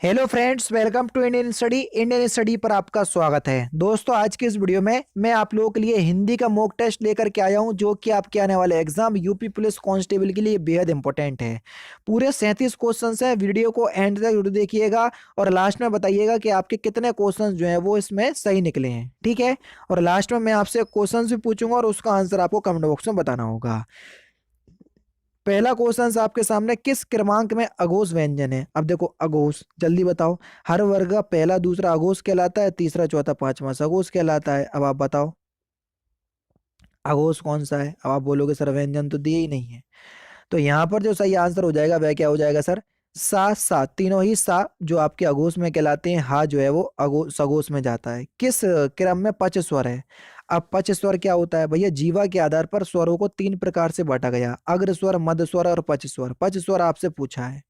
Hello friends, welcome to Indian study पर आपका स्वागत है। दोस्तों, आज की इस वीडियो में मैं आप लोगों के लिए हिंदी का मॉक टेस्ट लेकर के आया हूं, जो कि आपके आने वाले एग्जाम यूपी पुलिस कांस्टेबल के लिए बेहद इंपॉर्टेंट है। पूरे 37 क्वेश्चंस हैं। वीडियो को एंड तक जरूर देखिएगा और लास्ट में बताइएगा कि आपके कितने क्वेश्चंस जो है वो इसमें सही निकले हैं। ठीक है। और लास्ट में मैं आपसे क्वेश्चन भी पूछूंगा और उसका आंसर आपको कमेंट बॉक्स में बताना होगा। पहला क्वेश्चन आपके सामने, किस क्रमांक में अघोष व्यंजन है? अब देखो, अघोष जल्दी बताओ। हर वर्ग का पहला दूसरा अघोष कहलाता है, तीसरा चौथा पांचवा सघोष कहलाता है। अब आप बताओ अघोष कौन सा है? अब आप बोलोगे सर व्यंजन तो दिए ही नहीं है। तो यहाँ पर जो सही आंसर हो जाएगा वह क्या हो जाएगा सर? सा सा, तीनों ही सा जो आपके अघोष में कहलाते हैं, हा जो है वो सघोष में जाता है। किस क्रम में पच स्वर है? अब पच स्वर क्या होता है भैया? जीवा के आधार पर स्वरों को 3 प्रकार से बांटा गया, अग्र स्वर, मध्य स्वर और पच स्वर। पच स्वर आपसे पूछा है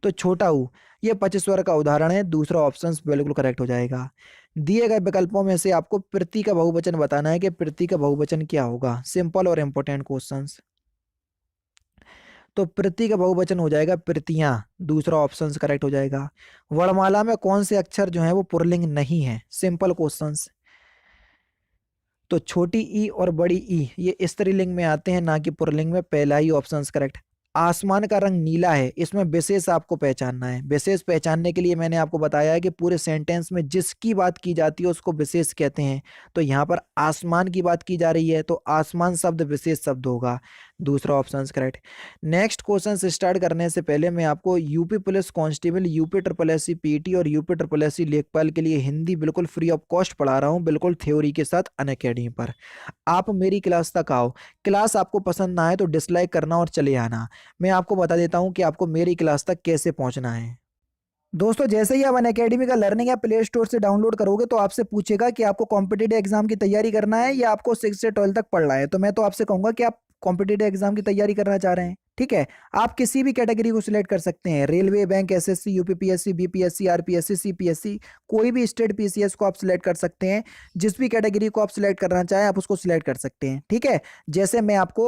तो छोटा ऊ ये पच स्वर का उदाहरण है। दूसरा ऑप्शन बिल्कुल करेक्ट हो जाएगा। दिए गए विकल्पों में से आपको प्रति का बहुवचन बताना है कि प्रति का बहुवचन क्या होगा। सिंपल और इंपॉर्टेंट क्वेश्चन। तो प्रति का बहुवचन हो जाएगा प्रतियां। दूसरा ऑप्शन करेक्ट हो जाएगा। वर्णमाला में कौन से अक्षर जो है वो पुल्लिंग नहीं है? Simple questions. तो छोटी ई और बड़ी ई ये स्त्रीलिंग में आते हैं, ना कि पुल्लिंग में। पहला ही ऑप्शन करेक्ट। आसमान का रंग नीला है, इसमें विशेष आपको पहचानना है। विशेष पहचानने के लिए मैंने आपको बताया है कि पूरे सेंटेंस में जिसकी बात की जाती है उसको विशेष कहते हैं। तो यहाँ पर आसमान की बात की जा रही है तो आसमान शब्द विशेष शब्द होगा। दूसरा option correct. Next question start करने से पहले मैं आपको UP police constable, UP triple S C PT और यूपी ट्रिपल एस सी लेखपाल के लिए हिंदी बिल्कुल फ्री ऑफ कॉस्ट पढ़ा रहा हूँ, बिल्कुल थ्योरी के साथ अनअकैडमी पर। आप मेरी क्लास तक आओ। क्लास आपको पसंद ना आए तो डिसलाइक करना और चले आना। मैं आपको बता देता हूं कि आपको मेरी क्लास तक कैसे पहुंचना है। दोस्तों, जैसे ही आप अनअकैडमी का लर्निंग या प्ले स्टोर से डाउनलोड करोगे तो आपसे पूछेगा कि आपको कॉम्पिटिटिव एग्जाम की तैयारी करना है या आपको 6 से 12 तक पढ़ना है। तो मैं तो आपसे कहूंगा कि आप कॉम्पिटिटिव एग्जाम की तैयारी करना चाह रहे हैं। ठीक है। आप किसी भी कैटेगरी को सिलेक्ट कर सकते हैं, railway, bank, SSC, UPPSC, BPSC, RPSC, CPSC, कोई भी स्टेट पीसीएस को आप सिलेक्ट कर सकते हैं। जिस भी कैटेगरी को आप सिलेक्ट करना चाहें आप उसको सिलेक्ट कर सकते हैं। ठीक है। जैसे मैं आपको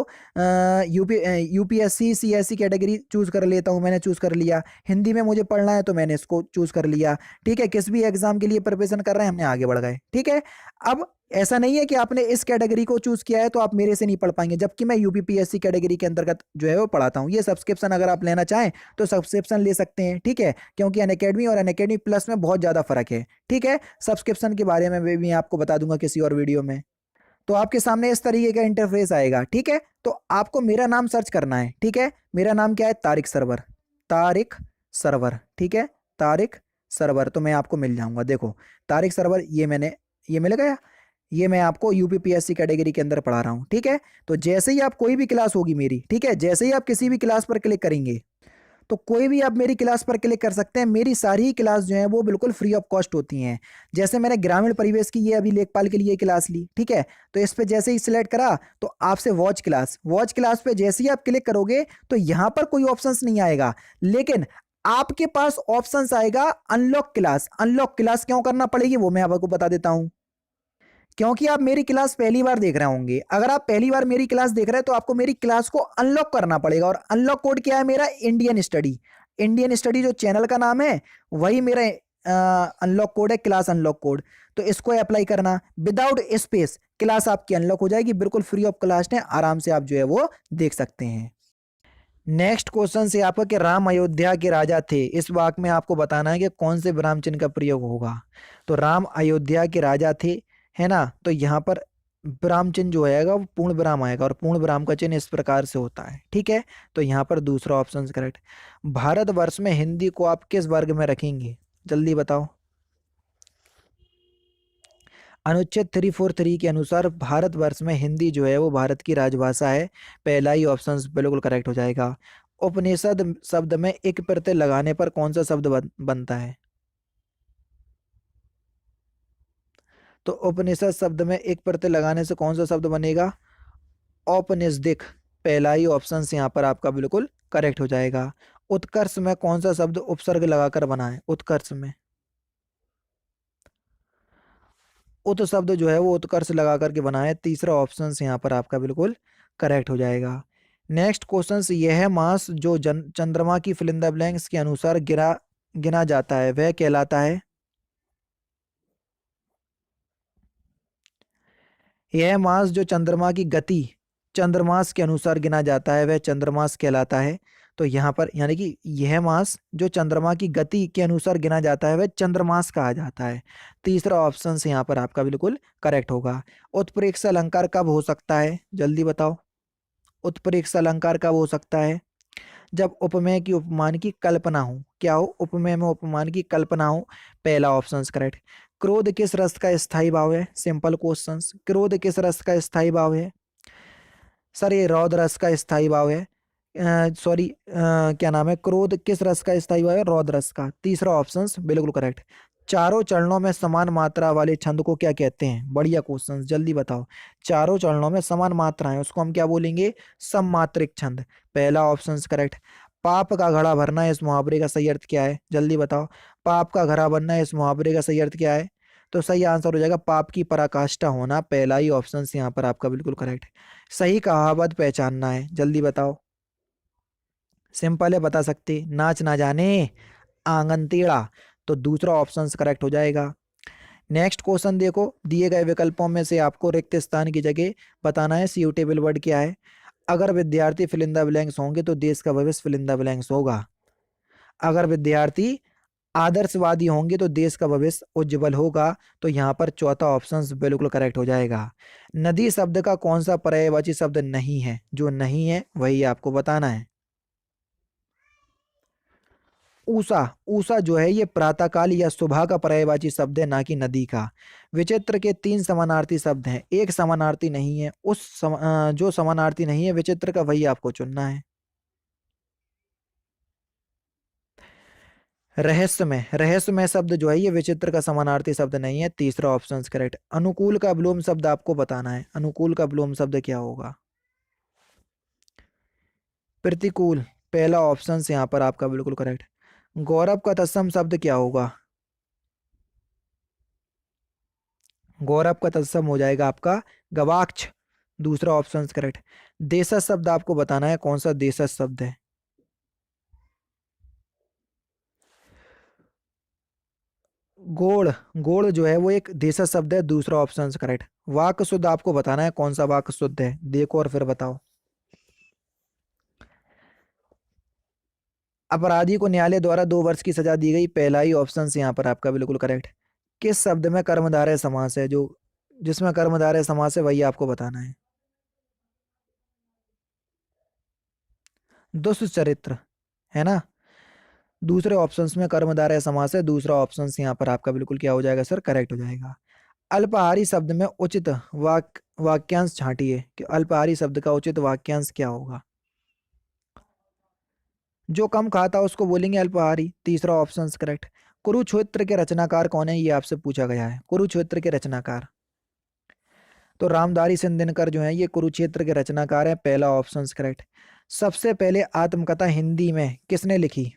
यूपीएससी सीएससी कैटेगरी चूज कर लेता हूं, मैंने चूज कर लिया। हिंदी में मुझे पढ़ना है तो मैंने इसको चूज कर लिया। ठीक है। किस भी एग्जाम के लिए प्रिपरेशन कर रहे हैं, हमने आगे बढ़ गए। ठीक है। अब ऐसा नहीं है कि आपने इस कैटेगरी को चूज किया है तो आप मेरे से नहीं पढ़ पाएंगे, जबकि मैं यूपीपीएससी कैटेगरी के अंतर्गत जो है वो पढ़ाता हूँ। ये सब्सक्रिप्शन अगर आप लेना चाहें तो सब्सक्रिप्शन ले सकते हैं। ठीक है। क्योंकि अनअकैडमी और अनअकैडमी प्लस में बहुत ज्यादा फर्क है। ठीक है। सब्सक्रिप्शन के बारे में भी आपको बता दूंगा किसी और वीडियो में। तो आपके सामने इस तरीके का इंटरफेस आएगा। ठीक है। तो आपको मेरा नाम सर्च करना है। ठीक है। मेरा नाम क्या है? तारिक सरवर। तारिक सरवर। ठीक है। तारिक सरवर, तो मैं आपको मिल जाऊंगा। देखो, तारिक सरवर, ये मिल गया। ये मैं आपको यूपीपीएससी कैटेगरी के अंदर पढ़ा रहा हूँ। ठीक है। तो जैसे ही आप कोई भी क्लास होगी मेरी, ठीक है, जैसे ही आप किसी भी क्लास पर क्लिक करेंगे तो कोई भी आप मेरी क्लास पर क्लिक कर सकते हैं। मेरी सारी क्लास जो है वो बिल्कुल फ्री ऑफ कॉस्ट होती हैं। जैसे मैंने ग्रामीण परिवेश की ये अभी लेखपाल के लिए क्लास ली। ठीक है। तो इस पे जैसे ही सिलेक्ट करा तो आपसे वॉच क्लास पे जैसे ही आप क्लिक करोगे तो यहां पर कोई ऑप्शंस नहीं आएगा, लेकिन आपके पास ऑप्शंस आएगा अनलॉक क्लास। अनलॉक क्लास क्यों करना पड़ेगी वो मैं आपको बता देता हूं। क्योंकि आप मेरी क्लास पहली बार देख रहे होंगे। अगर आप पहली बार मेरी क्लास देख रहे हैं तो आपको मेरी क्लास को अनलॉक करना पड़ेगा। और अनलॉक कोड क्या है मेरा? Indian study. इंडियन स्टडी जो चैनल का नाम है वही मेरा अनलॉक कोड है, क्लास अनलॉक कोड। तो इसको अप्लाई करना, विदाउट स्पेस क्लास आपकी अनलॉक हो जाएगी। बिल्कुल फ्री ऑफ कॉस्ट है, आराम से आप जो है वो देख सकते हैं। नेक्स्ट क्वेश्चन से आपका कि राम अयोध्या के राजा थे, इस वाक्य में आपको बताना है कि कौन से विराम चिन्ह का प्रयोग होगा। तो राम अयोध्या के राजा थे, है ना। तो यहाँ पर विराम चिन्ह जो आएगा वो पूर्ण विराम आएगा और पूर्ण विराम का चिन्ह इस प्रकार से होता है। ठीक है। तो यहाँ पर दूसरा ऑप्शन करेक्ट। भारतवर्ष में हिंदी को आप किस वर्ग में रखेंगे? जल्दी बताओ। अनुच्छेद 343 के अनुसार भारतवर्ष में हिंदी जो है वो भारत की राजभाषा है। पहला ही ऑप्शन बिल्कुल करेक्ट हो जाएगा। उपनिषद शब्द में एक प्रत्यय लगाने पर कौन सा शब्द बनता है? तो उपनिषद शब्द में एक प्रत्यय लगाने से कौन सा शब्द बनेगा? औपनिषदिक। पहला ही ऑप्शन यहाँ पर आपका बिल्कुल करेक्ट हो जाएगा। उत्कर्ष में कौन सा शब्द उपसर्ग लगाकर बना है? उत्कर्ष में उत शब्द जो है वो उत्कर्ष लगा करके बना है। तीसरा ऑप्शन यहाँ पर आपका बिल्कुल करेक्ट हो जाएगा। नेक्स्ट क्वेश्चन, यह मास जो चंद्रमा की फिलिंदा ब्लैंक्स के अनुसार गिरा गिना जाता है वह कहलाता है, यह मास जो चंद्रमा की गति चंद्रमास के अनुसार गिना जाता है वह चंद्रमास कहलाता है। तो यहाँ पर यानी कि यह मास जो चंद्रमा की गति के अनुसार गिना जाता है वह चंद्रमास कहा जाता है। तीसरा ऑप्शन से यहाँ पर आपका बिल्कुल करेक्ट होगा। उत्प्रेक्षा अलंकार कब हो सकता है, जल्दी बताओ। उत्प्रेक्षा अलंकार कब हो सकता है? जब उपमेय की उपमान की कल्पना हो। क्या हो? उपमेय में उपमान की कल्पना हो। पहला ऑप्शन करेक्ट। क्रोध किस रस का स्थायी भाव है? Simple question. क्रोध किस रस का स्थायी भाव है? सर ये रौद्र रस का स्थायी भाव है। सॉरी, क्या नाम है, क्रोध किस रस का स्थायी भाव है? रौद्र रस का। तीसरा ऑप्शन बिल्कुल करेक्ट। चारों चरणों में समान मात्रा वाले छंद को क्या कहते हैं? बढ़िया क्वेश्चन, जल्दी बताओ। चारों चरणों में समान मात्राएं उसको हम क्या बोलेंगे? सममात्रिक छंद। पहला ऑप्शन करेक्ट। पाप का घड़ा भरना इस मुहावरे का सही अर्थ क्या है? जल्दी बताओ। पाप का घड़ा भरना इस मुहावरे का सही अर्थ क्या है? तो सही आंसर हो जाएगा पाप की पराकाष्ठा होना। पहला ही ऑप्शन यहाँ पर आपका बिल्कुल करेक्ट। सही कहावत पहचानना है, जल्दी बताओ। सिंपल है, बता सकते। नाच ना जाने आंगन टेढ़ा, तो दूसरा ऑप्शन करेक्ट हो जाएगा। नेक्स्ट क्वेश्चन देखो, दिए गए विकल्पों में से आपको रिक्त स्थान की जगह बताना है। सूटेबल वर्ड क्या है? अगर विद्यार्थी फिल इन द ब्लैंक्स होंगे तो देश का भविष्य फिल इन द ब्लैंक्स होगा। अगर विद्यार्थी आदर्शवादी होंगे तो देश का भविष्य उज्जवल होगा। तो यहाँ पर चौथा ऑप्शन बिल्कुल करेक्ट हो जाएगा। नदी शब्द का कौन सा पर्यायवाची शब्द नहीं है? जो नहीं है वही आपको बताना है। ऊषा, ऊषा जो है ये प्रातःकाल या सुबह का पर्यायवाची शब्द है, ना कि नदी का। विचित्र के 3 समानार्थी शब्द हैं, एक समानार्थी नहीं है। जो समानार्थी नहीं है विचित्र का वही आपको चुनना है। रहस्यमय, रहस्यमय शब्द जो है ये विचित्र का समानार्थी शब्द नहीं है। तीसरा ऑप्शन करेक्ट। अनुकूल का विलोम शब्द आपको बताना है। अनुकूल का विलोम शब्द क्या होगा? प्रतिकूल। पहला ऑप्शन यहाँ पर आपका बिल्कुल करेक्ट। गौरव का तत्सम शब्द क्या होगा? गौरव का तत्सम हो जाएगा आपका गवाक्ष। दूसरा ऑप्शन करेक्ट। देशज शब्द आपको बताना है, कौन सा देशज शब्द है? गोड़, गोड़ जो है वो एक देशज शब्द है। दूसरा ऑप्शन करेक्ट। वाक शुद्ध आपको बताना है, कौन सा वाक शुद्ध है? देखो और फिर बताओ। अपराधी को न्यायालय द्वारा 2 वर्ष की सजा दी गई। पहला ही ऑप्शन यहाँ पर आपका बिल्कुल करेक्ट। किस शब्द में कर्मधारय समास है? जो जिसमें कर्मधारय समास है वही आपको बताना है। दुष्चरित्र, है ना। दूसरे ऑप्शंस में कर्मधारय समास है। दूसरा ऑप्शन यहाँ पर आपका बिल्कुल क्या हो जाएगा सर? करेक्ट हो जाएगा। अल्पाहारी शब्द में उचित वाक्यांश छांटिए कि अल्पाहारी शब्द का उचित वाक्यांश क्या होगा? जो कम खाता उसको बोलेंगे अल्पाहारी। तीसरा ऑप्शन करेक्ट। कुरुक्षेत्र के रचनाकार कौन है? ये आपसे पूछा गया है। कुरुक्षेत्र के रचनाकार तो रामधारी सिंह दिनकर जो है ये कुरुक्षेत्र के रचनाकार हैं। पहला ऑप्शन करेक्ट। सबसे पहले आत्मकथा हिंदी में किसने लिखी?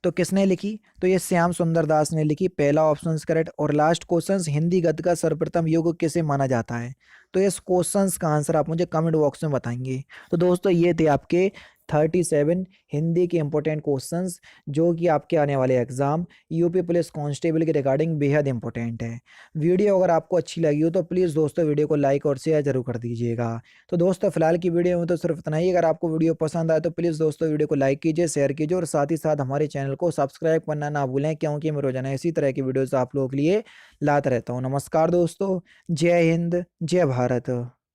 तो किसने लिखी? तो ये श्याम सुंदर दास ने लिखी। पहला ऑप्शन करेक्ट। और लास्ट क्वेश्चन, हिंदी गद्य का सर्वप्रथम युग किसे माना जाता है? तो इस क्वेश्चन का आंसर आप मुझे कमेंट बॉक्स में बताएंगे। तो दोस्तों ये थे आपके 37 हिंदी के इंपॉर्टेंट क्वेश्चंस जो कि आपके आने वाले एग्जाम यूपी पुलिस कांस्टेबल के रिगार्डिंग बेहद इंपॉर्टेंट है। वीडियो अगर आपको अच्छी लगी हो तो प्लीज़ दोस्तों वीडियो को लाइक और शेयर जरूर कर दीजिएगा। तो दोस्तों फिलहाल की वीडियो में तो सिर्फ इतना ही। अगर आपको वीडियो पसंद आए तो प्लीज़ दोस्तों वीडियो को लाइक कीजिए, शेयर कीजिए और साथ ही साथ हमारे चैनल को सब्सक्राइब करना ना भूलें, क्योंकि मैं रोजाना इसी तरह की वीडियोज़ आप लोगों के लिए लाता रहता हूँ। नमस्कार दोस्तों, जय हिंद, जय भारत।